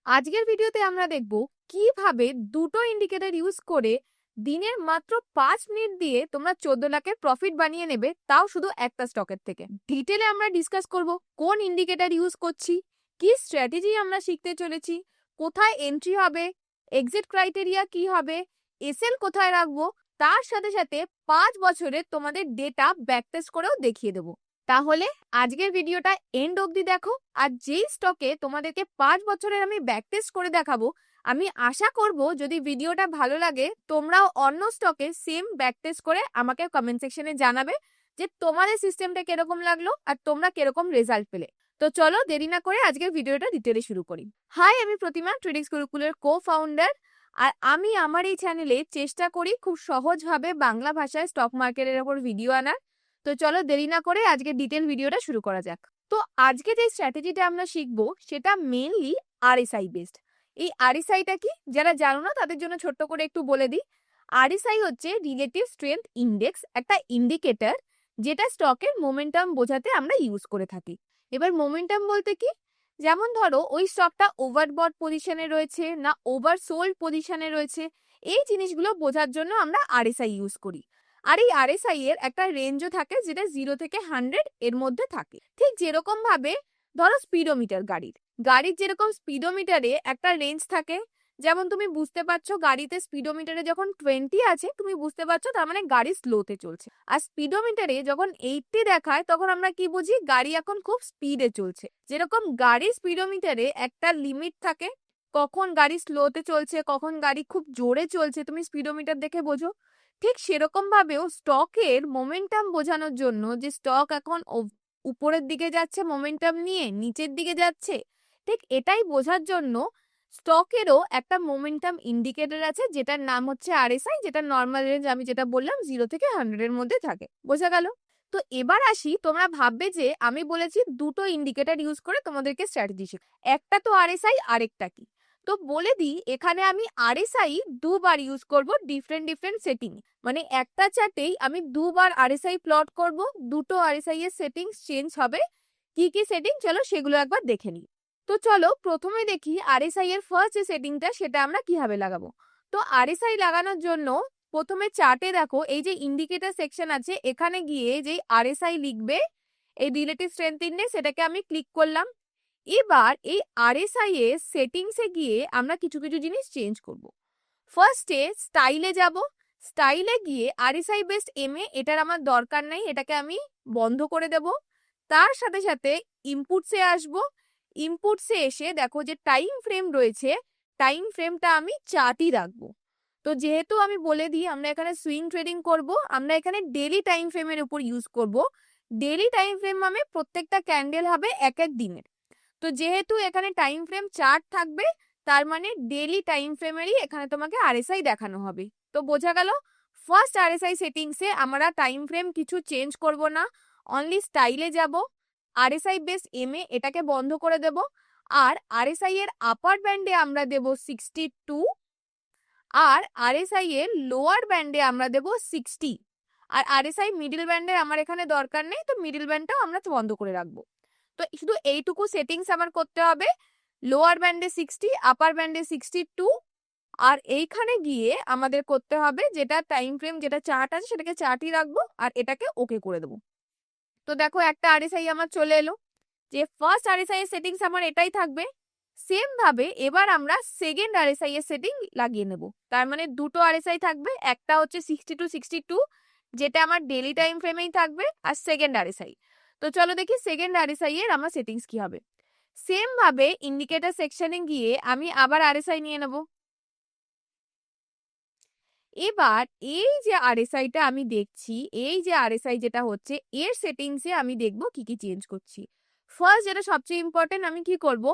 আজকের ভিডিওতে আমরা দেখব কিভাবে দুটো ইন্ডিকেটর ইউজ করে দিনের মাত্র 5 মিনিট দিয়ে তোমরা 14 লাখের প্রফিট বানিয়ে নেবে, তাও শুধু একটা স্টকের থেকে। ডিটেলে আমরা ডিসকাস করব কোন ইন্ডিকেটর ইউজ করছি, কি স্ট্র্যাটেজি আমরা শিখতে চলেছি, কোথায় এন্ট্রি হবে, এক্সিট ক্রাইটেরিয়া কি হবে, এসএল কোথায় রাখবো, তার সাথে সাথে 5 বছরের তোমাদের ডেটা ব্যাকটেস্ট করেও দেখিয়ে দেবো। তাহলে আজকের ভিডিওটা এন্ড অবধি দেখো। আর যেই স্টকে তোমাদেরকে 5 বছরের আমি ব্যাকটেস্ট করে দেখাবো, আমি আশা করব যদি ভিডিওটা ভালো লাগে তোমরাও অন্য স্টকে সেম ব্যাকটেস্ট করে আমাকে কমেন্ট সেকশনে জানাবে যে তোমাদের সিস্টেমটা কিরকম লাগলো আর তোমরা কিরকম রেজাল্ট পেলে। তো চলো দেরি না করে আজকের ভিডিওটা ডিটেলে শুরু করি। হাই, আমি প্রতিমা, ট্রেডিংস গুরুকুলের কো-ফাউন্ডার। আর আমি আমার এই চ্যানেলে চেষ্টা করি খুব সহজভাবে বাংলা ভাষায় স্টক মার্কেটের ওপর ভিডিও আনার। তো চলো দেরি না করে আজকে ডিটেল ভিডিওটা শুরু করা যাক। তো আজকে যে স্ট্র্যাটেজিটা আমরা শিখবো সেটা মেইনলি আরএসআই বেসড। এই আরএসআইটা কি, যারা জানো না তাদের জন্য ছোট্ট করে একটু বলে দিই। আরএসআই হচ্ছে রিলেটিভ স্ট্রেংথ ইন্ডেক্স, একটা ইন্ডিকেটর যেটা স্টকের মোমেন্টাম বোঝাতে আমরা ইউজ করে থাকি। এবার মোমেন্টাম বলতে কি, যেমন ধরো ওই স্টকটা ওভারবট পজিশনে রয়েছে না ওভারসোল্ড পজিশনে রয়েছে, এই জিনিসগুলো বোঝার জন্য আমরা আরএসআই ইউজ করি। আর এই আরএসআই এর একটা রেঞ্জও থাকে যেটা 0 থেকে 100 এর মধ্যে থাকে। ঠিক যেরকম ভাবে ধরো স্পিডোমিটার, গাড়ির যেরকম স্পিডোমিটারে একটা রেঞ্জ থাকে, যেমন তুমি বুঝতে পারছো গাড়িতে স্পিডোমিটারে যখন 20 আছে তুমি বুঝতে পারছো তার মানে গাড়ি স্লোতে চলছে। আর স্পিডোমিটারে যখন 80 দেখায় তখন আমরা কি বুঝি, গাড়ি এখন খুব স্পিডে চলছে। যেরকম গাড়ির স্পিডোমিটারে একটা লিমিট থাকে, কখন গাড়ি স্লোতে চলছে কখন গাড়ি খুব জোরে চলছে তুমি স্পিডোমিটার দেখে বোঝো। ঠিক সেরকম ভাবেও স্টকের মোমেন্টাম বোঝানোর জন্য যে স্টক এখন উপরের দিকে যাচ্ছে মোমেন্টাম নিয়ে, নিচের দিকে যাচ্ছে, ঠিক এটাই বোঝার জন্য স্টকেরও একটা মোমেন্টাম ইন্ডিকেটর আছে যেটার নাম হচ্ছে আরএসআই, যেটা নর্মাল রেঞ্জ আমি যেটা বললাম 0 থেকে 100 এর মধ্যে থাকে। বোঝা গেল? তো এবার আসি, তোমরা ভাববে যে আমি বলেছি দুটো ইন্ডিকেটর ইউজ করে তোমাদেরকে স্ট্র্যাটেজি শেখ, একটা তো আরএসআই আরেকটা কি। তো বলে দিই, এখানে আমি আরএসআই দুবার ইউজ করব ডিফারেন্ট সেটিং। মানে একটা চার্টেই আমি দুবার আরএসআই প্লট করব, দুটো আরএসআই এর সেটিংস চেঞ্জ হবে। কি কি সেটিং চলো সেগুলো একবার দেখে নিই। তো চলো প্রথমে দেখি আরএসআই এর ফার্স্ট যে সেটিংটা সেটা আমরা কিভাবে লাগাবো। তো আরএসআই লাগানোর জন্য প্রথমে চার্টে দেখো এই যে ইন্ডিকেটর সেকশন আছে, এখানে গিয়ে যে আরএসআই লিখবে এই রিলেটিভ স্ট্রেংথ ইন্ডেক্স, সেটাকে আমি ক্লিক করলাম। এবার এই আরএসআই এর সেটিংসে গিয়ে আমরা কিছু কিছু জিনিস চেঞ্জ করব। ফার্স্টে স্টাইলে যাব, স্টাইলে গিয়ে আরএসআই বেসড এমএ এটার আমার দরকার নেই, এটাকে আমি বন্ধ করে দেব। তার সাথে সাথে ইনপুটসে আসব, ইনপুটসে এসে দেখো যে টাইম ফ্রেম রয়েছে, টাইম ফ্রেমটা আমি চার্টই রাখবো। তো যেহেতু আমি বলে দিই আমরা এখানে সুইং ট্রেডিং করব, আমরা এখানে ডেলি টাইম ফ্রেমের উপর ইউজ করব। ডেলি টাইম ফ্রেম মানে প্রত্যেকটা ক্যান্ডেল হবে এক এক দিনের। তো যেহেতু এখানে টাইম ফ্রেম চার্ট থাকবে, তার মানে ডেলি টাইম ফ্রেমেরই এখানে তোমাকে আরএসআই দেখানো হবে। তো বোঝা গেল, ফার্স্ট আরএসআই সেটিংসে আমরা টাইম ফ্রেম কিছু চেঞ্জ করব না, অনলি স্টাইলে যাব, আরএসআই বেস এমএ এটাকে বন্ধ করে দেব। আর আরএসআই এর আপার ব্যান্ডে আমরা দেব 62, আর আরএসআই এর লোয়ার ব্যান্ডে আমরা দেব 60। আর আরএসআই মিডল ব্যান্ডের আমার এখানে দরকার নেই, তো মিডল ব্যান্ডটাও আমরা বন্ধ করে রাখবো। তো শুধু এইটুকু সেটিংস আমার করতে হবে, লোয়ার ব্যান্ডে 60, আপার ব্যান্ডে 62। আর এইখানে গিয়ে আমাদের করতে হবে যেটা টাইম ফ্রেম যেটা চার্ট আছে সেটাকে চার্টই রাখবো আর এটাকে ওকে করে দেবো। তো দেখো একটা আরএসআই আমার চলে এলো, যে ফার্স্ট আরএসআই এর সেটিংস আমার এটাই থাকবে। সেম ভাবে এবার আমরা সেকেন্ড আরএসআই এর সেটিং লাগিয়ে নেব। তার মানে দুটো আরএসআই থাকবে, একটা হচ্ছে 62 যেটা আমার ডেলি টাইম ফ্রেমেই থাকবে, আর সেকেন্ড আরএসআই। তো চলো দেখি সেকেন্ড আরএসআই এর আমার সেটিংস কি হবে। সেম ভাবে ইন্ডিকেটর সেকশনে গিয়ে আমি আবার আরএসআই নিয়ে নেব। এবার এই যে আরএসআইটা আমি দেখছি, এই যে আরএসআই যেটা হচ্ছে এর সেটিংসে আমি দেখব কি কি চেঞ্জ করছি। ফার্স্ট যেটা সবচেয়ে ইম্পর্টেন্ট, আমি কি করব,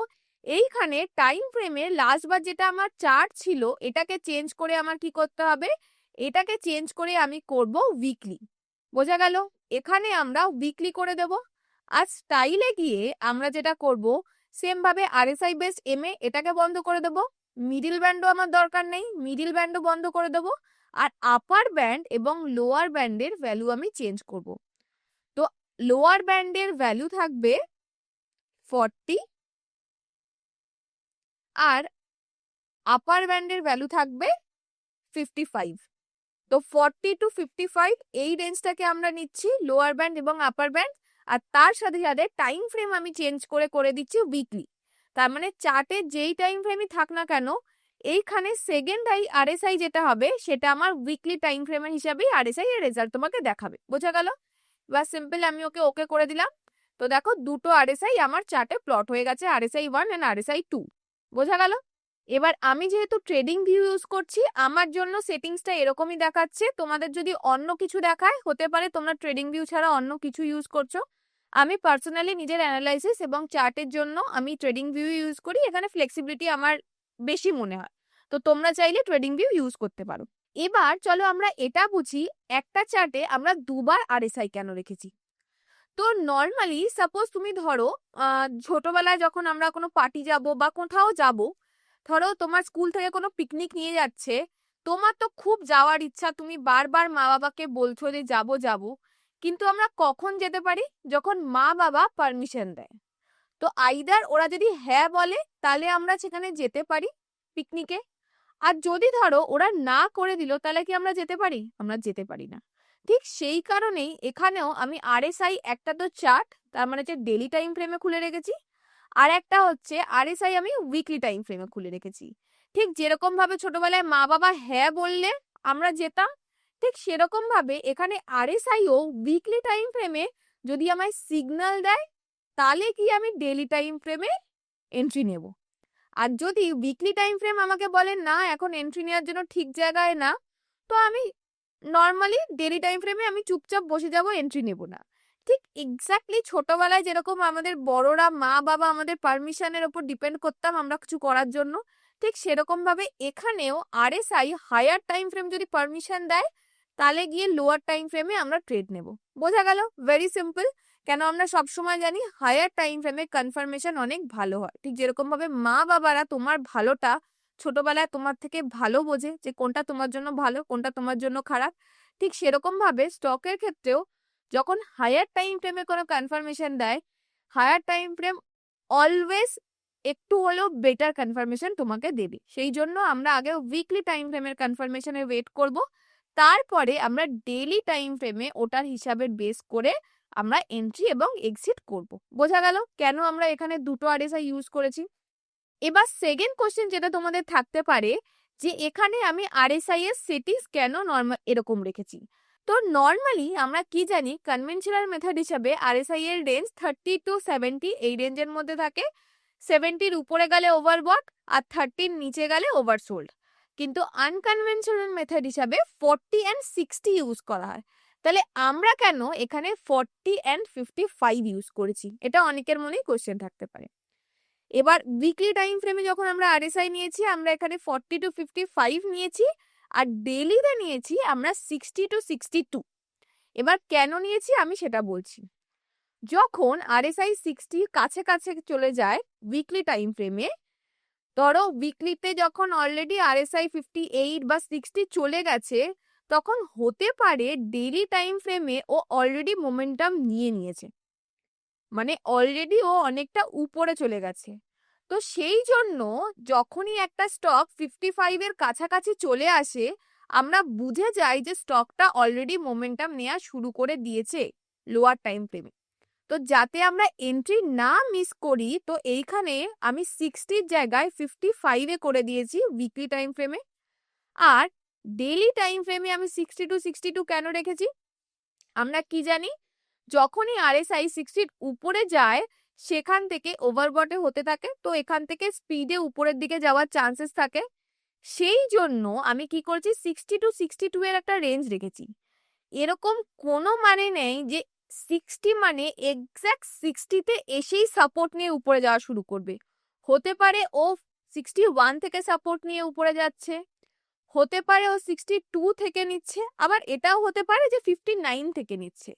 এইখানে টাইম ফ্রেমে লাস্ট বার যেটা আমার চার্ট ছিল এটাকে চেঞ্জ করে আমার কি করতে হবে, এটাকে চেঞ্জ করে আমি করব উইকলি। বোঝা গেল? এখানে আমরা উইকলি করে দেব। আর স্টাইলে গিয়ে আমরা যেটা করব, সেম ভাবে আরএসআই বেস এমএ এটাকে বন্ধ করে দেব। মিডিল ব্যান্ডও আমার দরকার নেই, মিডিল ব্যান্ডও বন্ধ করে দেব। আর আপার ব্যান্ড এবং লোয়ার ব্যান্ডের ভ্যালু আমি চেঞ্জ করব। তো লোয়ার ব্যান্ডের ভ্যালু থাকবে 40, আর আপার ব্যান্ডের ভ্যালু থাকবে 55। তো 40 to 55 এই রেঞ্জটাকে আমরা নিচ্ছি লোয়ার ব্যান্ড এবং আপার ব্যান্ড। আর তার সাথে সাথে টাইম ফ্রেম আমি চেঞ্জ করে দিচ্ছি উইকলি। তার মানে চার্টে যেই টাইম ফ্রেমই থাক না কেন, এইখানে সেকেন্ড আরএসআই যেটা হবে সেটা আমার উইকলি টাইম ফ্রেমের হিসাবেই আরএসআই এর রেজাল্ট তোমাকে দেখাবে। বোঝা গেল? বা সিম্পল আমি ওকে করে দিলাম। তো দেখো দুটো আরএসআই আমার চার্টে প্লট হয়ে গেছে, আরএসআই 1 এন্ড আরএসআই 2। বোঝা গেল? এবার আমি যেহেতু ট্রেডিং ভিউ ইউজ করছি, আমার জন্য সেটিংসটা এরকমই দেখাচ্ছে। তোমাদের যদি অন্য কিছু দেখায়, হতে পারে তোমরা ট্রেডিং ভিউ ছাড়া অন্য কিছু ইউজ করছো। আমি পার্সোনালি নিজের অ্যানালাইসিস এবং চার্টের জন্য আমি ট্রেডিং ভিউ ইউজ করি। এখানে ফ্লেক্সিবিলিটি আমার বেশি মনে হয়। তো তোমরা চাইলে ট্রেডিং ভিউ ইউজ করতে পারো। এবার চলো আমরা এটা বুঝি, একটা চার্টে আমরা দুবার আরএসআই কেন রেখেছি। তো নর্মালি সাপোজ তুমি ধরো ছোটবেলায় যখন আমরা কোনো পার্টি যাব বা কোথাও যাব, ধরো তোমার স্কুল থেকে কোনো পিকনিক নিয়ে যাচ্ছে, তোমার তো খুব যাওয়ার ইচ্ছা, তুমি বারবার মা বাবাকে বলছো যে যাবো যাবো, কিন্তু আমরা কখন যেতে পারি? যখন মা বাবা পারমিশন দেয়। তো আইদার ওরা যদি হ্যাঁ বলে তাহলে আমরা সেখানে যেতে পারি পিকনিকে, আর যদি ধরো ওরা না করে দিল তাহলে কি আমরা যেতে পারি? আমরা যেতে পারি না। ঠিক সেই কারণেই এখানেও আমি আরএসআই, একটা তো চার্ট, তার মানে যে ডেলি টাইম ফ্রেমে খুলে রেখেছি, আর একটা হচ্ছে আরএসআই আমি উইকলি টাইম ফ্রেমে খুলে রেখেছি। ঠিক যেরকম ভাবে ছোটবেলায় মা বাবা হ্যাঁ বললে আমরা যেতাম, ঠিক সেরকম ভাবে এখানে আরএসআইও উইকলি টাইম ফ্রেমে যদি আমায় সিগন্যাল দেয় তাহলে কি আমি ডেলি টাইম ফ্রেমে এন্ট্রি নেব। আর যদি উইকলি টাইম ফ্রেম আমাকে বলে না এখন এন্ট্রি নেওয়ার জন্য ঠিক জায়গায় না, তো আমি নর্মালি ডেলি টাইম ফ্রেমে আমি চুপচাপ বসে যাব, এন্ট্রি নেব না। ঠিক এক্স্যাক্টলি ছোটবেলায় যেরকম আমাদের বড়রা মা বাবা আমাদের পারমিশনের ওপর ডিপেন্ড করতাম আমরা কিছু করার জন্য, ঠিক সেরকম ভাবে এখানেও আরএসআই হায়ার টাইম ফ্রেম যদি পারমিশন দেয় তাহলে গিয়ে লোয়ার টাইম ফ্রেমে আমরা ট্রেড নেব। বোঝা গেল? Very simple. কেন আমরা সবসময় জানি হায়ার টাইম ফ্রেমে কনফার্মেশন অনেক ভালো হয়। ঠিক যেরকম ভাবে মা বাবারা তোমার ভালোটা ছোটবেলায় তোমার থেকে ভালো বোঝে যে কোনটা তোমার জন্য ভালো কোনটা তোমার জন্য খারাপ, ঠিক সেরকম ভাবে স্টকের ক্ষেত্রেও যখন হায়ার টাইম ফ্রেমে কোনো কনফার্মেশন দেয়, হায়ার টাইম ফ্রেম অলওয়েজ একটু হলেও বেটার কনফার্মেশন তোমাকে দেবে। সেই জন্য আমরা আগে উইকলি টাইম ফ্রেমের কনফার্মেশনে ওয়েট করব, তারপরে আমরা ডেইলি টাইম ফ্রেমে ওটার হিসাবের বেস করে আমরা এন্ট্রি এবং এক্সিট করব। বোঝা গেল কেন আমরা এখানে দুটো আরএসআই ইউজ করেছি? এবার সেকেন্ড কোশ্চেন যেটা তোমাদের থাকতে পারে যে এখানে আমি আরএসআই এর সেটিংস কেন নরমাল এরকম রেখেছি। তো নর্মালি আমরা কি জানি, কনভেনশনাল মেথড হিসাবে আরএসআই এর রেঞ্জ 30 to 70 এই রেঞ্জের মধ্যে থাকে। 70-র উপরে গেলে ওভারবট আর 30-র নিচে গেলে ওভারসোল্ড। কিন্তু আনকনভেনশনাল মেথড হিসাবে 40 and 60 ইউজ করা হয়। তাহলে আমরা কেন এখানে 40 and 55 ইউজ করেছি? এটা অনেকের মনেই কোশ্চেন থাকতে পারে। এবার উইকলি টাইম ফ্রেমে যখন আমরা আরএসআই নিয়েছি আমরা এখানে 40 to 55 নিয়েছি, আর ডেইলিতে নিয়েছি আমরা 60 to 62। এবার কেন নিয়েছি আমি সেটা বলছি। যখন আরএসআই 60 কাছে কাছে চলে যায় উইকলি টাইম ফ্রেমে, ধরো উইকলিতে যখন অলরেডি আরএসআই 58 বা 60 চলে গেছে, তখন হতে পারে ডেইলি টাইম ফ্রেমে ও অলরেডি মোমেন্টাম নিয়ে নিয়েছে, মানে অলরেডি ও অনেকটা উপরে চলে গেছে। তো সেই জন্য যখনই একটা স্টক 55 এর কাছাকাছি চলে আসে আমরা বুঝে যাই যে স্টকটা অলরেডি মোমেন্টাম নেওয়া শুরু করে দিয়েছে লোয়ার টাইম ফ্রেমে। তো যাতে আমরা এন্ট্রি না মিস করি, তো এইখানে আমি 60-র জায়গায় 55-এ করে দিয়েছি উইকলি টাইম ফ্রেমে। আর ডেইলি টাইম ফ্রেমে আমি 60 to 62 কেন রেখেছি? আমরা কি জানি, যখনই আরএসআই 60-র উপরে যায় সেখান থেকে ওভারবটে হতে থাকে, তো এখান থেকে স্পিডে উপরের দিকে যাওয়ার চান্সেস থাকে। সেই জন্য আমি কি করেছি 60 to 62 এর একটা রেঞ্জ রেখেছি। এরকম কোনো মানে নেই যে 60 মানে এক্স্যাক্ট 60-তে এসেই সাপোর্ট নিয়ে উপরে যাওয়া শুরু করবে। হতে পারে ও 61 থেকে সাপোর্ট নিয়ে উপরে যাচ্ছে, হতে পারে ও 62 থেকে নিচ্ছে, আবার এটাও হতে পারে যে 59 থেকে নিচ্ছে।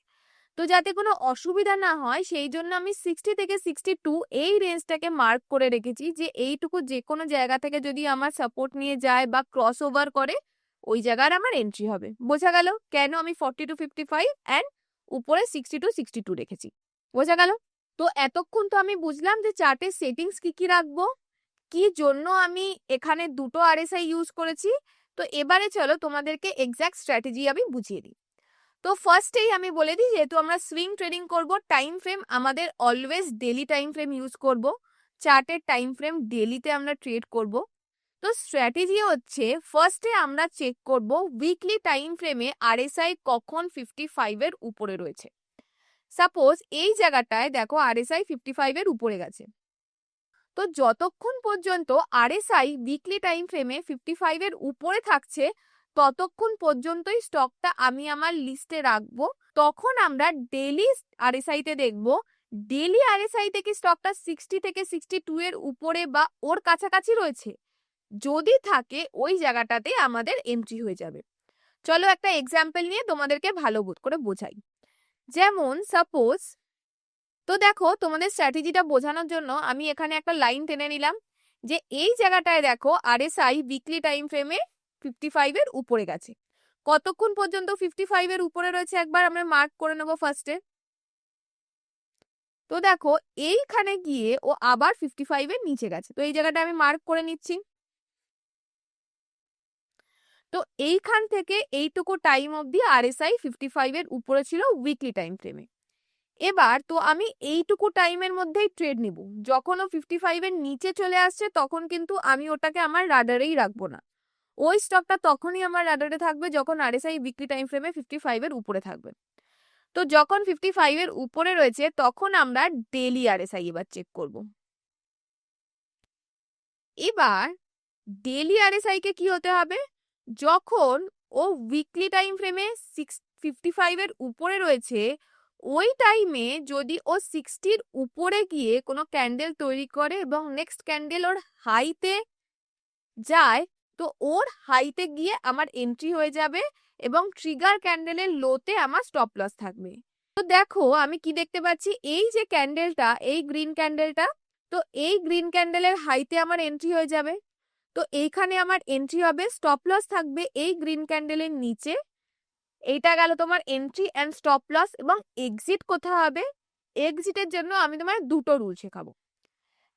তো যাতে কোনো অসুবিধা না হয় সেই জন্য আমি 60 থেকে 62 এই রেঞ্জটাকে মার্ক করে রেখেছি যে এইটুকু যে কোনো জায়গা থেকে যদি আমার সাপোর্ট নিয়ে যায় বা ক্রস ওভার করে ওই জায়গার আমার এন্ট্রি হবে। বোঝা গেল কেন আমি 40 to 55 অ্যান্ড উপরে 60 to 62 রেখেছি? বোঝা গেল? তো এতক্ষণ তো আমি বুঝলাম যে চার্টের সেটিংস কি কি রাখবো, কি জন্য আমি এখানে দুটো আরএসআই ইউজ করেছি, তো এবারে চলো তোমাদেরকে এক্সাক্ট স্ট্র্যাটেজি আমি বুঝিয়ে দিই। তো ফার্স্টেই আমি বলে দিই, যেহেতু আমরা সুইং ট্রেডিং করব, টাইম ফ্রেম আমাদের always daily time frame use করব, চার্টের টাইম ফ্রেম ডেলিতে আমরা ট্রেড করব। তো স্ট্র্যাটেজি হচ্ছে, ফার্স্টে আমরা চেক করব উইকলি টাইম ফ্রেমে আরএসআই কখন 55 এর উপরে রয়েছে। সাপোজ এই জায়গাটায় দেখো আরএসআই 55 এর উপরে গেছে, তো যতক্ষণ পর্যন্ত আরএসআই উইকলি টাইম ফ্রেমে 55 এর উপরে থাকছে ততক্ষণ পর্যন্তই স্টকটা আমি আমার লিস্টে রাখবো। তখন আমরা ডেলি আরএসআই তে দেখবো, ডেলি আরএসআই থেকে স্টকটা 60 থেকে 62 এর উপরে বা ওর কাছাকাছি রয়েছে। যদি থাকে ওই জায়গাটাতে আমাদের এন্ট্রি হয়ে যাবে। চলো একটা এক্সাম্পল নিয়ে তোমাদেরকে ভালো করে বোঝাই। যেমন সাপোজ, তো দেখো তোমাদের স্ট্র্যাটেজিটা বোঝানোর জন্য আমি এখানে একটা লাইন টেনে নিলাম যে এই জায়গাটায় দেখো আরএসআই উইকলি টাইম ফ্রেমে 55 এর উপরে গেছে। কতক্ষণ পর্যন্ত 55 এর উপরে রয়েছে একবার আমরা মার্ক করে নেবো ফার্স্টে। তো দেখো এইখানে গিয়ে ও আবার 55 এর নিচে গেছে, তো এই জায়গাটা আমি মার্ক করে নিচ্ছি। তো এইখান থেকে এইটুকু টাইম অবধি আরএসআই 55 এর উপরে ছিল উইকলি টাইম ফ্রেমে। এবার তো আমি এইটুকু টাইমের মধ্যেই ট্রেড নিব। যখন ও 55 এর নিচে চলে আসছে তখন কিন্তু আমি ওটাকে আমার রাডারেই রাখবো না। ওই স্টকটা তখনই আমার রাডারে থাকবে যখন আরএসআই উইকলি টাইম ফ্রেমে 55 এর উপরে থাকবে। তো যখন 55 এর উপরে রয়েছে তখন আমরা ডেলি আরএসআই এবার চেক করব। এবার ডেলি আরএসআই কে কি হতে হবে, যখন ও উইকলি টাইম ফ্রেমে 55 এর উপরে রয়েছে ওই টাইমে যদি ও 60 উপরে গিয়ে কোনো ক্যান্ডেল তৈরি করে এবং নেক্সট ক্যান্ডেল ওর হাইতে যায়, তো ওর হাইতে গিয়ে আমার এন্ট্রি হয়ে যাবে এবং ট্রিগার ক্যান্ডেলের লোতে আমার স্টপ লস থাকবে। তো দেখো আমি কি দেখতে পাচ্ছি, এই যে ক্যান্ডেলটা, এই গ্রিন ক্যান্ডেলটা, তো এই গ্রিন ক্যান্ডেলের হাইতে আমার এন্ট্রি হয়ে যাবে। তো এইখানে আমার এন্ট্রি হবে, স্টপ লস থাকবে এই গ্রিন ক্যান্ডেলের নিচে। এইটা গেল তোমার এন্ট্রি অ্যান্ড স্টপ লস। এবং এক্সিট কোথায় হবে, এক্সিটের জন্য আমি তোমার দুটো রুল শেখাবো।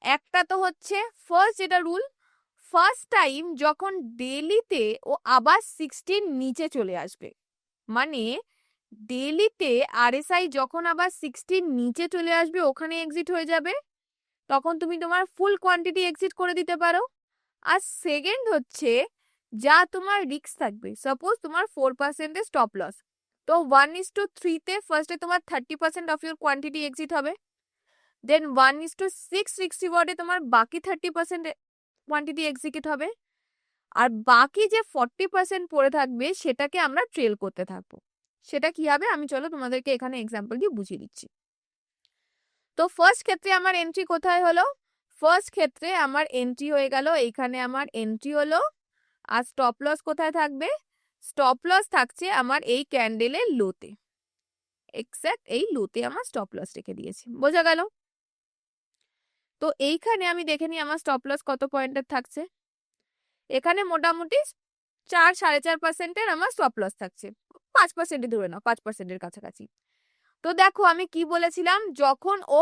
একটা তো হচ্ছে ফার্স্ট, যেটা রুল, ফার্স্ট টাইম যখন ডেলিতে ও আবার 60 নিচে চলে আসবে, মানে ডেলিতে আরএসআই যখন আবার 60 নিচে চলে আসবে ওখানে এক্সিট হয়ে যাবে, তখন তুমি তোমার ফুল কোয়ান্টিটি এক্সিট করে দিতে পারো। আর সেকেন্ড হচ্ছে, যা তোমার রিস্ক থাকবে, সাপোজ তোমার 4% এর স্টপ লস, তো 1:3 তে ফার্স্টে তোমার 30% অফ ইউর কোয়ান্টিটি এক্সিট হবে, দেন 1:6 রিস্ক রিওয়ার্ডে তোমার বাকি 30% কোয়ান্টিটি এক্সিকিউট হবে, আর বাকি যে 40% পড়ে থাকবে সেটাকে আমরা ট্রেল করতে থাকবো। সেটা কি হবে আমি চলো তোমাদেরকে এখানে এক্সাম্পল দিয়ে বুঝিয়ে দিচ্ছি। তো ফার্স্ট ক্ষেত্রে আমার এন্ট্রি কোথায় হলো, ফার্স্ট ক্ষেত্রে আমার এন্ট্রি হয়ে গেল এইখানে, আমার এন্ট্রি হলো। আর স্টপ লস কোথায় থাকবে, স্টপ লস থাকছে আমার এই ক্যান্ডেলের লোতে, এক্স্যাক্ট এই লোতে আমার স্টপ লস রেখে দিয়েছি। বোঝা গেল? তো এইখানে আমি দেখে নিই আমার স্টপ লস কত পয়েন্টের থাকছে। এখানে মোটামুটি 4-4.5% আমার স্টপ লস থাকছে, 5% ধরে নাও, 5% কাছাকাছি। তো দেখো আমি কি বলেছিলাম, যখন ও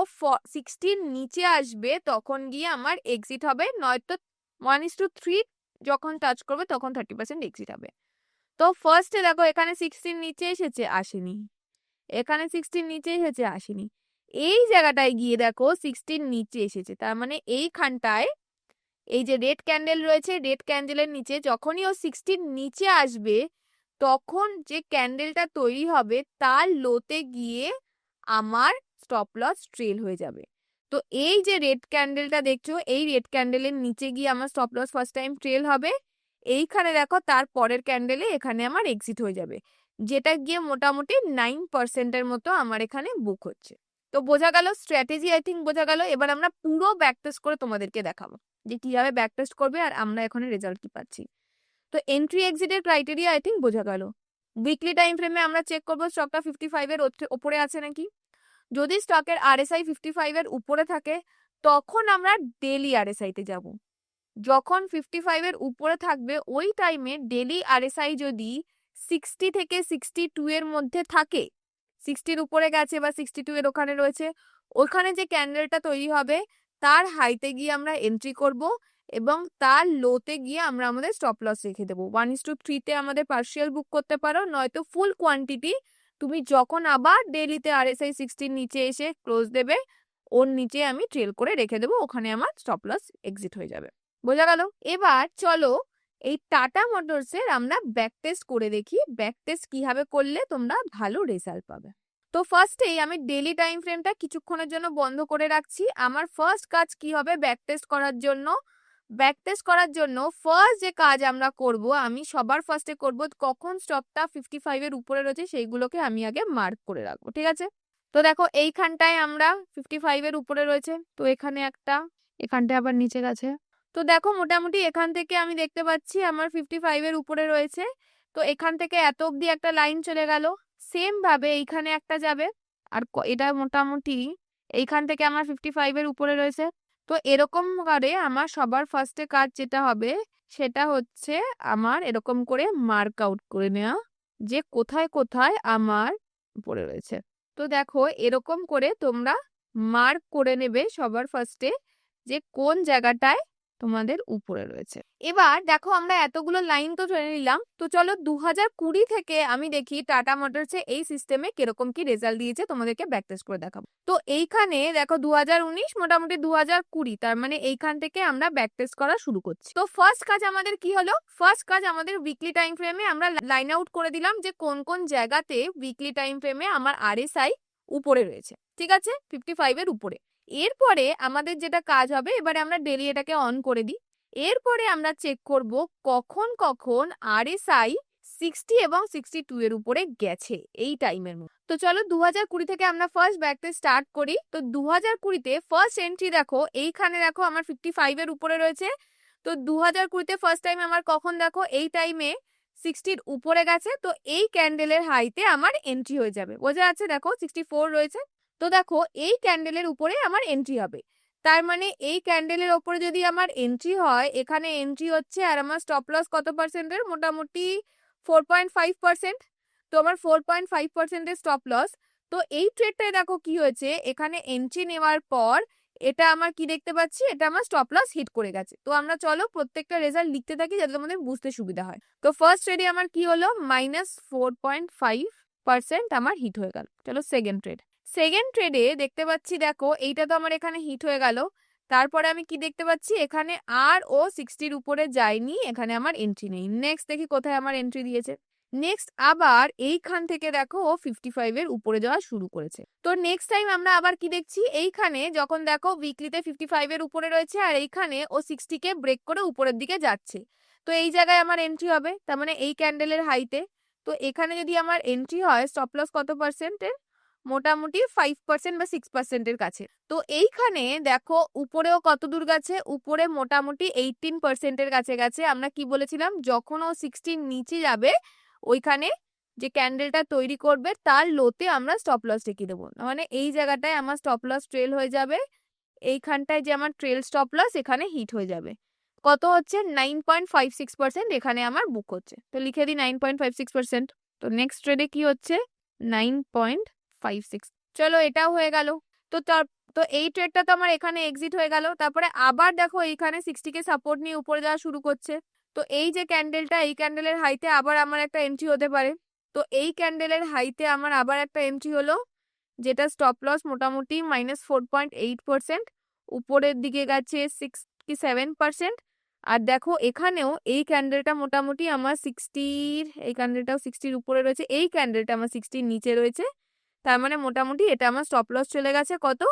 60 নিচে আসবে তখন গিয়ে আমার এক্সিট হবে, নয়তো 1:3 যখন টাচ করবে তখন 30% এক্সিট হবে। তো ফার্স্টে দেখো এখানে 60 নিচে এসেছে, আসেনি, এখানে 60 নিচে এসেছে, আসেনি, এই জায়গাটায় গিয়ে দেখো 60 নিচে এসেছে, তার মানে এইখানটায় এই যে রেড ক্যান্ডেল রয়েছে, রেড ক্যান্ডেলের নিচে যখনই ও 60 নিচে আসবে তখন যে ক্যান্ডেলটা তৈরি হবে তার লোতে গিয়ে আমার স্টপ লস ট্রেল হয়ে যাবে। তো এই যে রেড ক্যান্ডেলটা দেখছো, এই রেড ক্যান্ডেলের নিচে গিয়ে আমার stop loss first time trail হবে, এইখানে দেখো তার পরের ক্যান্ডেলে এখানে আমার এক্সিট হয়ে যাবে, যেটা গিয়ে মোটামুটি 9% মতো আমার এখানে বুক হচ্ছে। তো বোঝা গেল স্ট্র্যাটেজি, আই থিঙ্ক বোঝা গেল। এবার আমরা পুরো ব্যাক টেস্ট করে তোমাদেরকে দেখাবো যে কিভাবে ব্যাক টেস্ট করবে আর আমরা এখানে রেজাল্ট কি পাচ্ছি। তো এন্ট্রি এক্সিটের ক্রাইটেরিয়া আই থিঙ্ক বোঝা গেল। উইকলি টাইম ফ্রেমে আমরা চেক করবো স্টকটা 55 এর ওপরে আছে নাকি। যদি স্টকের আরএসআই 55 এর উপরে থাকে তখন আমরা ডেলি আরএসআই তে যাব। যখন 55 এর উপরে থাকবে ওই টাইমে ডেলি আরএসআই যদি 60 থেকে 62 এর মধ্যে থাকে, 60 উপরে গেছে বা 62 এর ওখানে রয়েছে, ওখানে যে ক্যান্ডেলটা তৈরি হবে তার হাইতে গিয়ে আমরা এন্ট্রি করব এবং তার লোতে গিয়ে আমরা আমাদের স্টপ লস রেখে দেবো। 1:3 আমাদের পার্শিয়াল বুক করতে পারো, নয়তো ফুল কোয়ান্টিটি তুমি যখন আবার ডেইলিতে RSI 60 নিচে এসে ক্লোজ দেবে, ওর নিচে আমি ট্রেল করে রেখে দেবো, ওখানে আমার স্টপ লস এক্সিট হয়ে যাবে। বোঝা গেল? এবার চলো এই টাটা মোটরসের আমরা ব্যাক টেস্ট করে দেখি, ব্যাক টেস্ট কিভাবে করলে তোমরা ভালো রেজাল্ট পাবে। তো ফার্স্টেই আমি ডেইলি টাইম ফ্রেমটা কিছুক্ষণের জন্য বন্ধ করে রাখছি। আমার ফার্স্ট কাজ কি হবে ব্যাক টেস্ট করার জন্য? ব্যাক টেস্ট করার জন্য ফার্স্ট যে কাজ আমরা করব, আমি সবার ফার্স্টে করব কখন স্টপটা 55 এর উপরে রয়েছে সেইগুলোকে আমি আগে মার্ক করে রাখবো, ঠিক আছে? তো দেখো এইখানটায় আমরা 55 এর উপরে রয়েছে, তো এখানে একটা, এখানটায় আবার নিচে গেছে। তো দেখো মোটামুটি এখান থেকে আমি দেখতে পাচ্ছি আমার 55 এর উপরে রয়েছে। তো এখান থেকে এত অবধি একটা লাইন চলে গেল, সেম ভাবে এইখানে একটা যাবে, আর এটা মোটামুটি এইখান থেকে আমার 55 এর উপরে রয়েছে। তো এরকম করে আমার সবার ফার্স্টে কাজ যেটা হবে সেটা হচ্ছে আমার এরকম করে মার্ক আউট করে নেওয়া যে কোথায় কোথায় আমার উপরে রয়েছে। তো দেখো এরকম করে তোমরা মার্ক করে নেবে সবার ফার্স্টে যে কোন জায়গাটায় তোমাদের উপরে রয়েছে। এবার দেখো আমরা এতগুলো লাইন তো টেনে নিলাম, তো চলো 2020 থেকে আমি দেখি টাটা মোটরসে এই সিস্টেমে কিরকম কি রেজাল্ট দিয়েছে, তোমাদেরকে ব্যাক টেস্ট করে দেখাবো। তো এইখানে দেখো 2019 মোটামুটি 2020, তার মানে এইখান থেকে আমরা ব্যাক টেস্ট করা শুরু করছি। তো ফার্স্ট কাজ আমাদের কি হলো? ফার্স্ট কাজ আমাদের উইকলি টাইম ফ্রেমে আমরা লাইন আউট করে দিলাম যে কোন কোন জায়গাতে উইকলি টাইম ফ্রেমে আমার RSI উপরে রয়েছে, ঠিক আছে, 55 এর উপরে। এরপরে আমাদের যেটা কাজ হবে, এবারে আমরা ডেলি এটাকে অন করে দিই। এরপরে আমরা চেক করব কখন কখন RSI 60 এবং 62 এর উপরে গেছে এই টাইমের মধ্যে। তো চলো 2020 থেকে আমরা ফার্স্ট ব্যাক টেস্ট স্টার্ট করি। তো 2020 তে ফার্স্ট এন্ট্রি দেখো এইখানে, দেখো আমার 55 এর উপরে রয়েছে। তো 2020 তে ফার্স্ট টাইম আমার কখন দেখো এই টাইমে 60 এর উপরে গেছে। তো এই ক্যান্ডেলের হাইতে আমার এন্ট্রি হয়ে যাবে, বোঝা যাচ্ছে? দেখো 64 রয়েছে, তো দেখো এই ক্যান্ডেলের উপরে আমার এন্ট্রি হবে। তার মানে এই ক্যান্ডেলের ওপরে যদি আমার এন্ট্রি হয়, এখানে এন্ট্রি হচ্ছে আর আমার স্টপ লস কত পার্সেন্টের? মোটামুটি 4.5%। তো আমার 4.5%-এর স্টপ লস। তো এই ট্রেডটায় দেখো কি হয়েছে, এখানে এন্ট্রি নেওয়ার পর এটা আমার কি দেখতে পাচ্ছি, এটা আমার স্টপ লস হিট করে গেছে। তো আমরা চলো প্রত্যেকটা রেজাল্ট লিখতে থাকি যাতে তোমাদের বুঝতে সুবিধা হয়। তো ফার্স্ট ট্রেডে আমার কি হলো, -4.5% আমার হিট হয়ে গেল। চলো সেকেন্ড ট্রেড। সেকেন্ড ট্রেডে দেখতে পাচ্ছি দেখো এইটা তো আমার এখানে হিট হয়ে গেল। তারপরে আমি কি দেখতে পাচ্ছি, এখানে আর ও 60 উপরে যায়নি, এখানে আমার এন্ট্রি নেই। নেক্সট দেখি কোথায় আমার এন্ট্রি দিয়েছে। নেক্সট আবার এইখান থেকে দেখো ও 55 এর উপরে যাওয়া শুরু করেছে। তো নেক্সট টাইম আমরা আবার কি দেখছি, এইখানে যখন দেখো উইকলিতে 55 এর উপরে রয়েছে আর এইখানে ও 60 কে ব্রেক করে উপরের দিকে যাচ্ছে। তো এই জায়গায় আমার এন্ট্রি হবে, তার মানে এই ক্যান্ডেলের হাইতে। তো এখানে যদি আমার এন্ট্রি হয়, স্টপ লস কত পার্সেন্টের? মোটামুটি 5% বা 6% এর কাছে। তো এইখানে দেখো উপরেও কত দূর গেছে, উপরে মোটামুটি 18% এর কাছে গেছে। আমরা কি বলেছিলাম, যখন ও 60 নিচে যাবে ওইখানে যে ক্যান্ডেলটা তৈরি করবে তার লোতে আমরা স্টপ লস রেখে দেবো, মানে এই জায়গাটায় আমার স্টপ লস ট্রেল হয়ে যাবে। এইখানটায় যে আমার ট্রেল স্টপ লস এখানে হিট হয়ে যাবে। কত হচ্ছে? 9.56% এখানে আমার বুক হচ্ছে। তো লিখে দিই 9.56%। তো নেক্সট ট্রেডে কি হচ্ছে? 9.56। চলো এটাও হয়ে গেল। তো তো এই ট্রেডটা তো আমার এখানে এক্সিট হয়ে গেল। তারপরে আবার দেখো এইখানে 60 কে সাপোর্ট নিয়ে উপরে যাওয়া শুরু করছে। তো এই যে ক্যান্ডেলটা, এই ক্যান্ডেলের হাইতে আবার আমার একটা এন্ট্রি হতে পারে। তো এই ক্যান্ডেলের হাইতে আমার আবার একটা এন্ট্রি হলো, যেটা স্টপ লস মোটামুটি -4.8%, উপরের দিকে গেছে 67%। আর দেখো এখানেও এই ক্যান্ডেলটা মোটামুটি আমার 60, এই ক্যান্ডেলটাও 60 উপরে রয়েছে, এই ক্যান্ডেলটা আমার 60 নিচে রয়েছে। তার মানে মোটামুটি এটা আমার স্টপ লস চলে গেছে কত?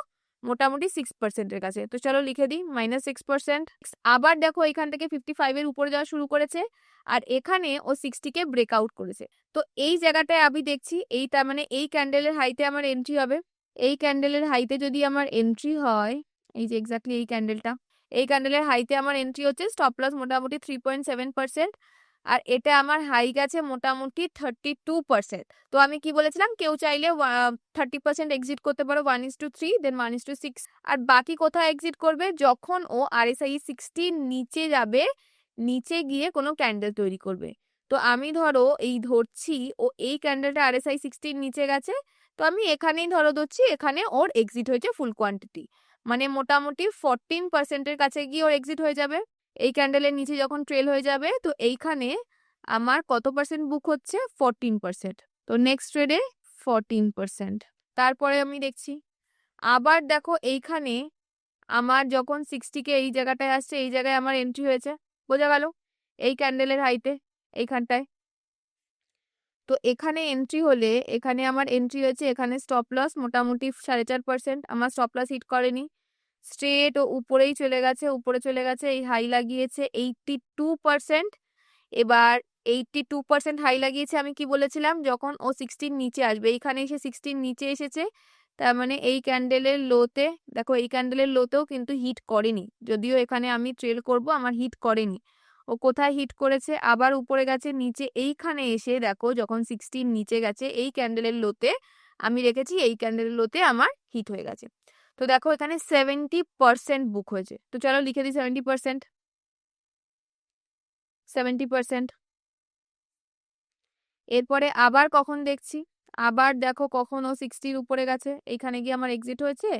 মোটামুটি 6% এর কাছে। তো চলো লিখে দিই -6%। আবার দেখো এখান থেকে 55 এর উপরে যাওয়া শুরু করেছে আর এখানে ও 60 কে ব্রেকআউট করেছে। তো এই জায়গাটায় আমি দেখছি এইটা, মানে এই ক্যান্ডেলের হাইতে আমার এন্ট্রি হবে। এই ক্যান্ডেলের হাইতে যদি আমার এন্ট্রি হয়, এই যে এক্স্যাক্টলি এই ক্যান্ডেলটা, এই ক্যান্ডেলের হাইতে আমার এন্ট্রি হচ্ছে, স্টপ লস মোটামুটি 3.7%। আর এটা আমার হাই গেছে মোটামুটি 32%। তো আমি কি বলেছিলাম, কেউ চাইলে 30% এক্সিট করতে পারো, 1:3, দেন 1:6। আর বাকি কোথায় এক্সিট করবে? যখন ও RSI 60 নিচে যাবে, নিচে গিয়ে কোনো ক্যান্ডেল তৈরি করবে। তো আমি ধরো এই ধরছি ও এই ক্যান্ডেলটা RSI 60 নিচে গেছে, তো আমি এখানেই ধরো ধরছি, এখানে ওর এক্সিট হয়েছে ফুল কোয়ান্টিটি, মানে মোটামুটি 14% এর কাছে গিয়ে ওর এক্সিট হয়ে যাবে। এই ক্যান্ডেলের নিচে যখন ট্রেল হয়ে যাবে তো এইখানে আমার কত পার্সেন্ট বুক হচ্ছে? 14%। তো নেক্সট ট্রেডে 14%। তারপরে আমি দেখছি আবার দেখো এইখানে আমার যখন 60K এই জায়গাটায় আসছে, এই জায়গায় আমার এন্ট্রি হয়েছে, বোঝা গেল এই ক্যান্ডেলের হাইতে এইখানটায়। তো এখানে এন্ট্রি হলে এখানে আমার এন্ট্রি হয়েছে, এখানে স্টপ লস মোটামুটি 4.5%, আমার স্টপ লস হিট করেনি, স্ট্রেট ও উপরেই চলে গেছে, উপরে চলে গেছে, এই হাই লাগিয়েছে 82%। এবার 82% হাই লাগিয়েছে, আমি কি বলেছিলাম যখন ও 60 নিচে আসবে, এইখানে এসে 60 নিচে এসেছে, তার মানে এই ক্যান্ডেলের লোতে দেখো, এই ক্যান্ডেলের লোতেও কিন্তু হিট করেনি, যদিও এখানে আমি ট্রেল করব, আমার হিট করেনি। ও কোথায় হিট করেছে? আবার উপরে গেছে, নিচে এইখানে এসে দেখো যখন 60 নিচে গেছে এই ক্যান্ডেলের লোতে আমি রেখেছি, এই ক্যান্ডেলের লোতে আমার হিট হয়ে গেছে। তো দেখো এখানে 70% বুক হয়েছে। তো চলো লিখে দিই 70%। 70%। এরপরে আবার কখন দেখছি, আবার দেখো কখন ও 60-র উপরে গেছে, এইখানে গিয়ে আমার এক্সিট হয়েছে,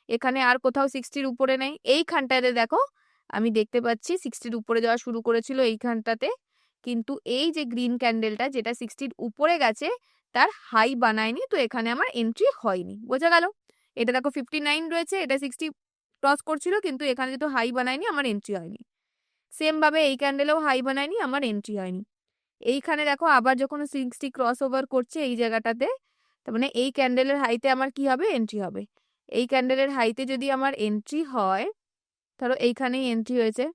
এখানে আর কোথাও 60-র উপরে নেই, এইখানটাতে দেখো আমি দেখতে পাচ্ছি 60-র উপরে যাওয়া শুরু করেছিল এইখানটাতে, কিন্তু এই যে গ্রিন ক্যান্ডেলটা যেটা 60-র উপরে গেছে তার হাই বানায়নি, তো এখানে আমার এন্ট্রি হয়নি, বোঝা গেল? এটা দেখো 59 রয়েছে, এটা 60 ক্রস করছিল, কিন্তু এখানে যেহেতু হাই বানায়নি আমার এন্ট্রি হয়নি। সেম ভাবে এই ক্যান্ডেলেও হাই বানায়নি, আমার এন্ট্রি হয়নি। এইখানে দেখো আবার যখন 60 ক্রস ওভার করছে এই জায়গাটাতে, তার মানে এই ক্যান্ডেলের হাইতে আমার কি হবে? এন্ট্রি হবে। এই ক্যান্ডেলের হাইতে যদি আমার এন্ট্রি হয়, ধরো এইখানেই এন্ট্রি হয়েছে,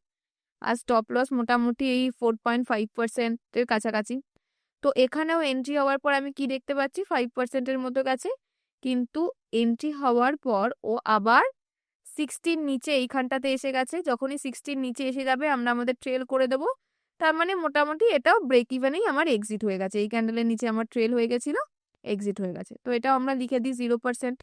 আর স্টপ লস মোটামুটি এই 4.5%-এর কাছাকাছি, তো এখানেও এন্ট্রি হওয়ার পর আমি কি দেখতে পাচ্ছি? 5%-এর মতো গেছে, কিন্তু এন্ট্রি হওয়ার পর ও আবার 60-র নিচে এইখানটাতে এসে গেছে, যখনই 60-র নিচে এসে যাবে আমরা আমাদের ট্রেল করে দেবো, তার মানে মোটামুটি এটাও ব্রেক ইভেনেই আমার এক্সিট হয়ে গেছে, এই ক্যান্ডেলের নিচে আমার ট্রেল হয়ে গেছিল, এক্সিট হয়ে গেছে, তো এটাও আমরা লিখে দিই 0%।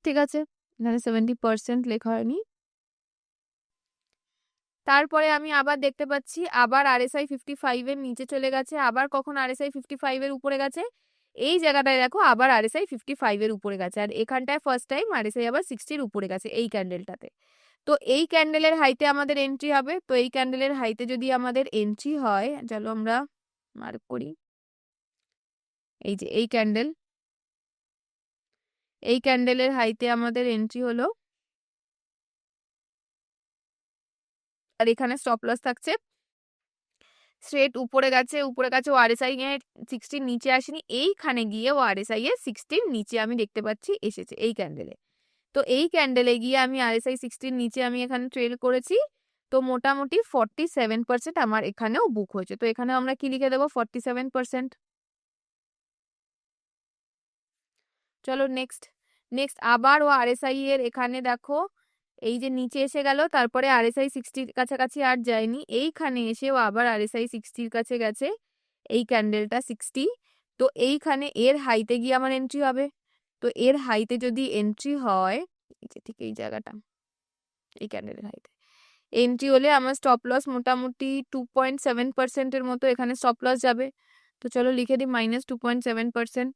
ঠিক আছে, এখানে 70% লেখা হয়নি। তারপরে আমি আবার দেখতে পাচ্ছি আবার RSI 55-এর নিচে চলে গেছে, আবার কখন RSI 55-এর উপরে গেছে, এই জায়গাটায় দেখো আবার RSI 55-এর উপরে গেছে, আর এখানটায় ফার্স্ট টাইম RSI আবার 60-র উপরে গেছে এই ক্যান্ডেলটাতে। তো এই ক্যান্ডেলের হাইতে আমাদের এন্ট্রি হবে, তো এই ক্যান্ডেলের হাইতে যদি আমাদের এন্ট্রি হয়, চলো আমরা মার্ক করি, এই যে এই ক্যান্ডেল, এই ক্যান্ডেলের হাইতে আমাদের এন্ট্রি হলো, আর এখানে স্টপ লস থাকছে, স্ট্রেট উপরে গেছে, উপরে গেছে, ও RSI এ 60 নিচে আসেনি, এইখানে গিয়ে ও RSI এ 60 নিচে আমি দেখতে পাচ্ছি এসেছে এই ক্যান্ডেলে। তো এই ক্যান্ডেলে গিয়ে আমি RSI 60 নিচে আমি এখানে ট্রেল করেছি, তো মোটামুটি 47% আমার এখানেও বুক হয়েছে, তো এখানে আমরা কি লিখে দেবো? 47%। চলো নেক্সট, নেক্সট আবার ও RSI এর এখানে দেখো এই যে নিচে এসে গেল, তারপরে RSI 60-র কাছাকাছি আর যায়নি, এইখানে এসেও আবার RSI 60-র কাছে গেছে, এই ক্যান্ডেলটা 60, তো এইখানে এর হাইতে গিয়ে আমার এন্ট্রি হবে। তো এর হাইতে যদি এন্ট্রি হয়, এই যে ঠিক এই জায়গাটা, এই ক্যান্ডেলের হাইতে এন্ট্রি হলে আমার স্টপ লস মোটামুটি 2.7%-এর মতো এখানে স্টপ লস যাবে, তো চলো লিখে দিই -2.7%,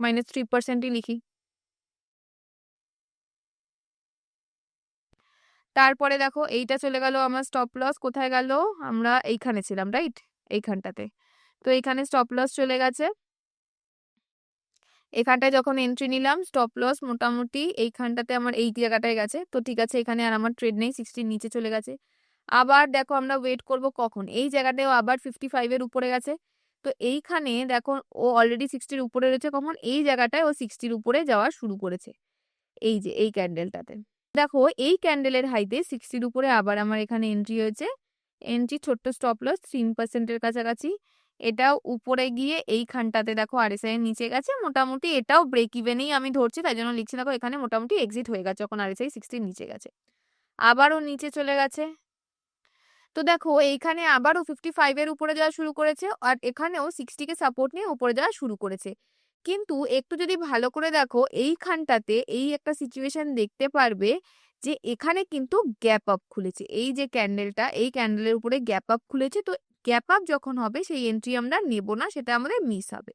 -3%ই লিখি। তারপরে দেখো এইটা চলে গেল আমার স্টপ লস, কোথায় গেল? আমরা এইখানে ছিলাম, রাইট? এইখানটাতে, তো এইখানে স্টপ লস চলে গেছে, এখানটায় যখন এন্ট্রি নিলাম স্টপ লস মোটামুটি এইখানটাতে আমার এই জায়গাটায় গেছে, তো ঠিক আছে এখানে আর আমার ট্রেড নেই, 60 নিচে চলে গেছে। আবার দেখো আমরা ওয়েট করব কখন, এই জায়গাটাও আবার 55-এর উপরে গেছে, তো এইখানে দেখো ও অলরেডি 60-র উপরে রয়েছে, কখন? এই জায়গাটায় ও 60-র উপরে যাওয়া শুরু করেছে, এই যে এই ক্যান্ডেলটাতে দেখো এই ক্যান্ডেলের হাইতে 60-র উপরে আবার আমার এখানে এন্ট্রি হয়েছে, এন্ট্রি ছোট্ট স্টপ লস 3%-এর কাছাকাছি, এটাও উপরে গিয়ে এইখানটাতে দেখো RSI এর নিচে গেছে, মোটামুটি এটাও ব্রেক ইভেনেই আমি ধরছি, তাই জন্য লিখছি দেখো এখানে মোটামুটি এক্সিট হয়ে গেছে যখন RSI 60-র নিচে গেছে, আবারও নিচে চলে গেছে, তো দেখো এইখানে আবারও 55-এর উপরে যাওয়া শুরু করেছে, আর এখানেও 60-কে সাপোর্ট নিয়ে উপরে যাওয়া শুরু করেছে, কিন্তু একটু যদি ভালো করে দেখো এইখানটাতে এই একটা সিচুয়েশন দেখতে পারবে যে এখানে কিন্তু গ্যাপ আপ খুলেছে, এই যে ক্যান্ডেলটা এই ক্যান্ডেলের উপরে গ্যাপ আপ খুলেছে, তো গ্যাপ আপ যখন হবে সেই এন্ট্রি আমরা নেব না, সেটা আমাদের মিস হবে।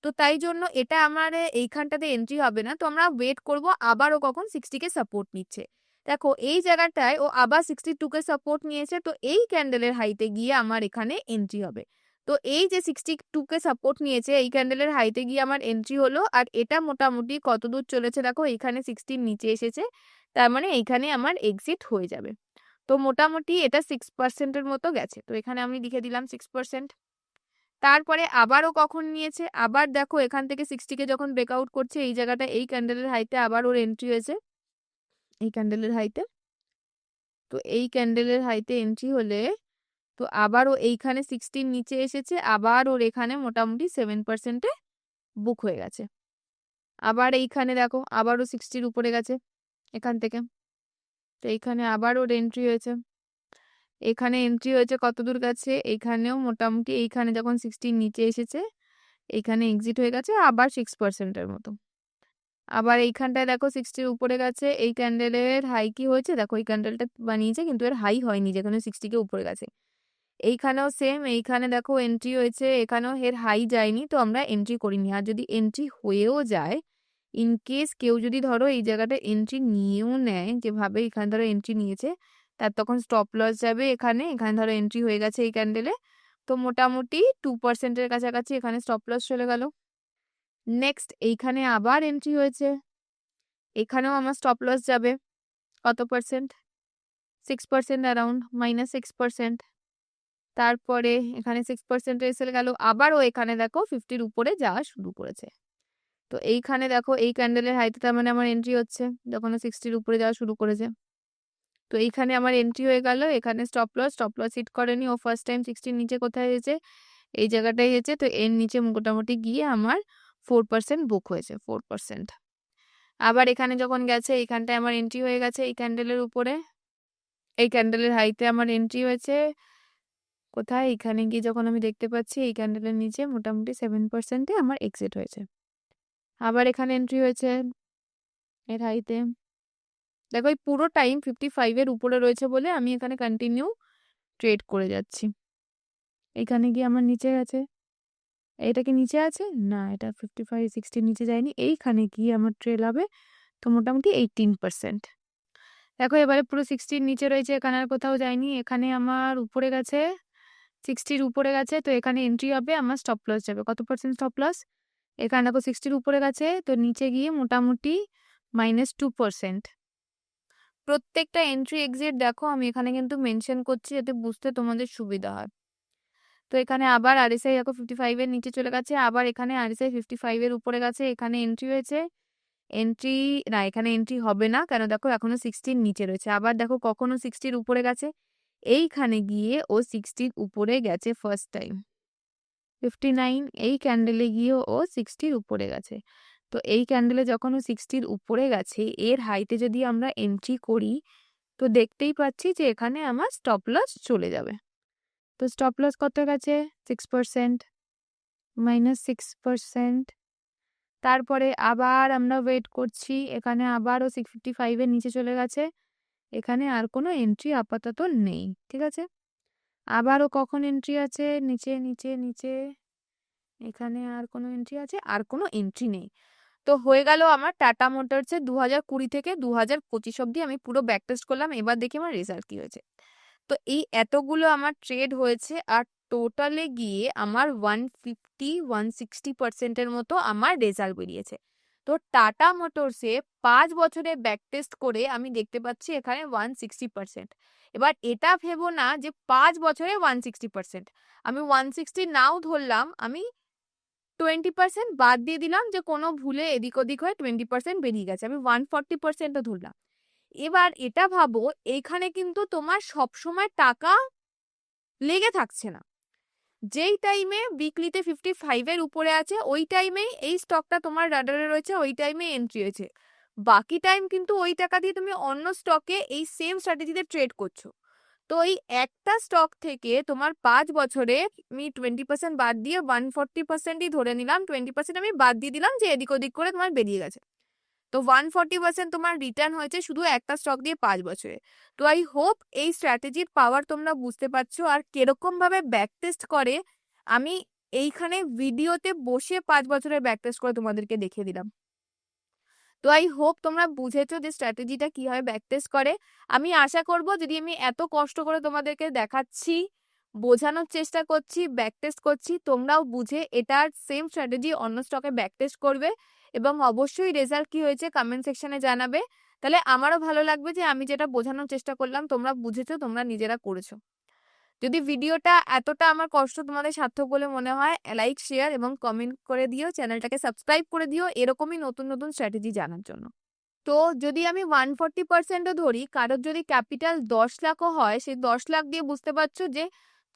তো তাই জন্য এটা আমার এইখানটাতে এন্ট্রি হবে না, তো আমরা ওয়েট করব আবারও কখন 60 কে সাপোর্ট নিচ্ছে। দেখো এই জায়গাটায় ও আবার 62 কে সাপোর্ট নিয়েছে, তো এই ক্যান্ডেলের হাইতে গিয়ে আমার এখানে এন্ট্রি হবে। তো এই যে 62 কে সাপোর্ট নিয়েছে এই ক্যান্ডেলের হাইতে গিয়ে আমার এন্ট্রি হলো, আর এটা মোটামুটি কত দূর চলেছে দেখো, এইখানে 60 নিচে এসেছে, তার মানে এইখানে আমার এক্সিট হয়ে যাবে। তো মোটামুটি এটা 6%-এর মতো গেছে, তো এখানে আমি লিখে দিলাম 6%। তারপরে আবারও কখন নিয়েছে, আবার দেখো এখান থেকে 60 কে যখন ব্রেকআউট করছে এই জায়গাটা, এই ক্যান্ডেলের হাইতে আবার ওর এন্ট্রি হয়েছে, এই ক্যান্ডেলের হাইতে। তো এই ক্যান্ডেলের হাইতে এন্ট্রি হলে তো আবার ও এইখানে 60 নিচে এসেছে, আবার ওর এখানে মোটামুটি 7%-এ বুক হয়ে গেছে। আবার এইখানে দেখো আবারও 60-র উপরে গেছে এখান থেকে, তো এইখানে আবার ওর এন্ট্রি হয়েছে, এখানে এন্ট্রি হয়েছে কত দূর গেছে, এইখানেও মোটামুটি এইখানে যখন 60 নিচে এসেছে এইখানে এক্সিট হয়ে গেছে আবার 6%-এর মতো। আবার এইখানটায় দেখো 60-র উপরে গেছে, এই ক্যান্ডেলের হাই কি হয়েছে দেখো, এই ক্যান্ডেলটা বানিয়েছে কিন্তু এর হাই হয়নি, যেখানে 60-কে উপরে গেছে। এইখানেও সেম, এইখানে দেখো এন্ট্রি হয়েছে, এখানেও এর হাই যায়নি, তো আমরা এন্ট্রি করিনি। আর যদি এন্ট্রি হয়েও যায়, ইন কেস কেউ যদি ধরো এই জায়গাটা এন্ট্রি নিয়েও নেয়, যেভাবে এখানে ধরো এন্ট্রি নিয়েছে, তার তখন স্টপ লস যাবে এখানে, এখানে ধরো এন্ট্রি হয়ে গেছে এই ক্যান্ডেলে, তো মোটামুটি 2%-এর কাছাকাছি এখানে স্টপ লস চলে গেল। নেক্সট এইখানে আবার এন্ট্রি হয়েছে, এখানেও আমার স্টপ লস যাবে কত পার্সেন্ট, 6% অ্যারাউন্ড, -6%। তারপরে এখানে 6% এসে গেল, আবারও এখানে দেখো 50-র উপরে যাওয়া শুরু করেছে। তো এইখানে দেখো এই ক্যান্ডেলের হাইতে তার মানে আমার এন্ট্রি হচ্ছে যখন 60-র উপরে যাওয়া শুরু করেছে। তো এইখানে আমার এন্ট্রি হয়ে গেল, এখানে স্টপ লস হিট করেনি, ও ফার্স্ট টাইম 60-র নিচে কোথায় হয়েছে, এই জায়গাটাই হয়েছে, তো এর নিচে মোটামুটি গিয়ে আমার 4% বুক হয়েছে, 4%। আবার এখানে যখন গেছে এইখানটায় আমার এন্ট্রি হয়ে গেছে এই ক্যান্ডেলের উপরে, এই ক্যান্ডেলের হাইতে আমার এন্ট্রি হয়েছে কোথায়, এখানে গিয়ে যখন আমি দেখতে পাচ্ছি এই ক্যান্ডেলের নিচে মোটামুটি 7%-এ আমার এক্সিট হয়েছে। আবার এখানে এন্ট্রি হয়েছে এর হাইতে, দেখো এই পুরো টাইম 55-এর উপরে রয়েছে বলে আমি এখানে কন্টিনিউ ট্রেড করে যাচ্ছি। এখানে গিয়ে আমার নিচে গেছে, এটা কি নিচে আছে না, এটা 55-60 নিচে যায়নি, এইখানে গিয়ে আমার ট্রেল হবে, তো মোটামুটি 18%। দেখো এবারে পুরো 60-র নিচে রয়েছে, এখানে আর কোথাও যায়নি, এখানে আমার উপরে গেছে 60-র উপরে গেছে, তো এখানে এন্ট্রি হবে, আমার স্টপ লস যাবে কত পার্সেন্ট স্টপ লস, এখানে দেখো 60-র উপরে গেছে, তো নিচে গিয়ে মোটামুটি -2%। প্রত্যেকটা এন্ট্রি এক্সিট দেখো আমি এখানে কিন্তু মেনশন করছি যাতে বুঝতে তোমাদের সুবিধা হয়। তো এখানে আবার আরএসআই দেখো 55-এর নিচে চলে গেছে, আবার এখানে আরএসআই 55-এর উপরে গেছে, এখানে এন্ট্রি হয়েছে, এন্ট্রি না এখানে এন্ট্রি হবে না, কেন দেখো এখনো 60-র নিচে রয়েছে, আবার দেখো কখনো 60-র উপরে গেছে, এইখানে গিয়ে ও 60-র উপরে গেছে ফার্স্ট টাইম 59, এই ক্যান্ডেলে গিয়ে ও 60-র উপরে গেছে। তো এই ক্যান্ডেলে যখন ও 60-র উপরে গেছে, এর হাইতে যদি আমরা এন্ট্রি করি, তো দেখতেই পাচ্ছি যে এখানে আমার স্টপ লস চলে যাবে। তো স্টপ লস কত গেছে 6%, -6%। তারপরে আবার আমরা ওয়েট করছি, এখানে আবারও 55-এর নিচে চলে গেছে, এখানে আর কোনো এন্ট্রি আপাতত নেই, ঠিক আছে। আবারও কখন এন্ট্রি আছে নিচে নিচে নিচে, এখানে আর কোনো এন্ট্রি আছে, আর কোনো এন্ট্রি নেই। তো হয়ে গেল আমার টাটা মোটরসের 2020 থেকে 2025 অব্দি আমি পুরো ব্যাক টেস্ট করলাম, এবার দেখি আমার রেজাল্ট কি হয়েছে। তো এই এতগুলো আমার ট্রেড হয়েছে, আর টোটালে গিয়ে আমার 150-160%-এর মতো আমার রেজাল্ট বেরিয়েছে। তো টাটা মোটরসে 5 বছরে ব্যাক টেস্ট করে আমি দেখতে পাচ্ছি এখানে 160%। এবার এটা ভেবো না যে 5 বছরে 160%, আমি 160 নাও ধরলাম, আমি 20% বাদ দিয়ে দিলাম যে কোনো ভুলে এদিক ওদিক হয়ে 20% বেরিয়ে গেছে, আমি 140%ও ধরলাম। এবার এটা ভাবো এইখানে কিন্তু তোমার সবসময় টাকা লেগে থাকছে না, যেই টাইমে উইকলিতে 55-এর উপরে আছে ওই টাইমেই এই স্টকটা তোমার রাডারে রয়েছে, ওই টাইমে এন্ট্রি হয়েছে, বাকি টাইম কিন্তু ওই টাকা দিয়ে তুমি অন্য স্টকে এই সেম স্ট্র্যাটেজিতে ট্রেড করছো। তো এই একটা স্টক থেকে তোমার 5 বছরে আমি 20% বাদ দিয়ে 140%ই ধরে নিলাম, 20% আমি বাদ দিয়ে দিলাম যে এদিক ওদিক করে তোমার বেরিয়ে গেছে, তো 140% তোমার রিটার্ন হয়েছে শুধু একটা স্টক দিয়ে 5 বছরে। তো আই হোপ এই স্ট্র্যাটেজির পাওয়ার তোমরা বুঝতে পারছো, আর কিরকম ভাবে ব্যাক টেস্ট করে আমি এইখানে ভিডিওতে বসে 5 বছরের ব্যাক টেস্ট করে তোমাদেরকে দেখিয়ে দিলাম। তো আই হোপ তোমরা বুঝেছো যে স্ট্র্যাটেজিটা কিভাবে ব্যাক টেস্ট করে। আমি আশা করব যদি আমি এত কষ্ট করে তোমাদেরকে দেখাচ্ছি, বোঝানোর চেষ্টা করছি, ব্যাক টেস্ট করছি, তোমরাও বুঝে এটার সেম স্ট্র্যাটেজি অন্য স্টকে ব্যাক টেস্ট করবে এবং অবশ্যই রেজাল্ট কি হয়েছে কমেন্ট সেকশনে জানাবে। তাহলে আমারও ভালো লাগবে যে আমি যেটা বোঝানোর চেষ্টা করলাম তোমরা বুঝেছো, তোমরা নিজেরা করেছো। যদি ভিডিওটা এতটা আমার কষ্ট তোমাদের সার্থক বলে মনে হয়, লাইক শেয়ার এবং কমেন্ট করে দিও, চ্যানেলটাকে সাবস্ক্রাইব করে দিও এরকমই নতুন নতুন স্ট্র্যাটেজি জানার জন্য। তো যদি আমি 140%ও ধরি, কারোর যদি ক্যাপিটাল 10 লাখও হয়, সেই 10 লাখ দিয়ে বুঝতে পারছো যে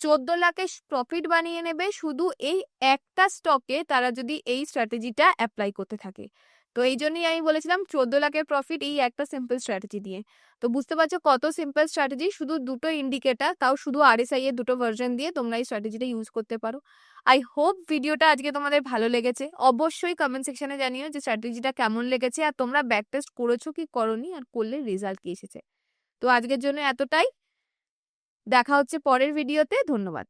14 লাখের প্রফিট বানিয়ে নেবে শুধু এই একটা স্টকে তারা যদি এই স্ট্র্যাটেজিটা অ্যাপ্লাই করতে থাকে। তো এই জন্যই আমি বলেছিলাম 14 লাখের প্রফিট এই একটা সিম্পল স্ট্র্যাটেজি দিয়ে। তো বুঝতে পারছো কত সিম্পল স্ট্র্যাটেজি, শুধু দুটো ইন্ডিকেটার, তাও শুধু RSI এর দুটো ভার্সন দিয়ে তোমরা এই স্ট্র্যাটেজিটা ইউজ করতে পারো। আই হোপ ভিডিওটা আজকে তোমাদের ভালো লেগেছে। অবশ্যই কমেন্ট সেকশনে জানিও যে স্ট্র্যাটেজিটা কেমন লেগেছে আর তোমরা ব্যাক টেস্ট করেছো কি করোনি আর করলে রেজাল্ট কি এসেছে। তো আজকের জন্য এতটাই, দেখা হচ্ছে পরের ভিডিওতে। ধন্যবাদ।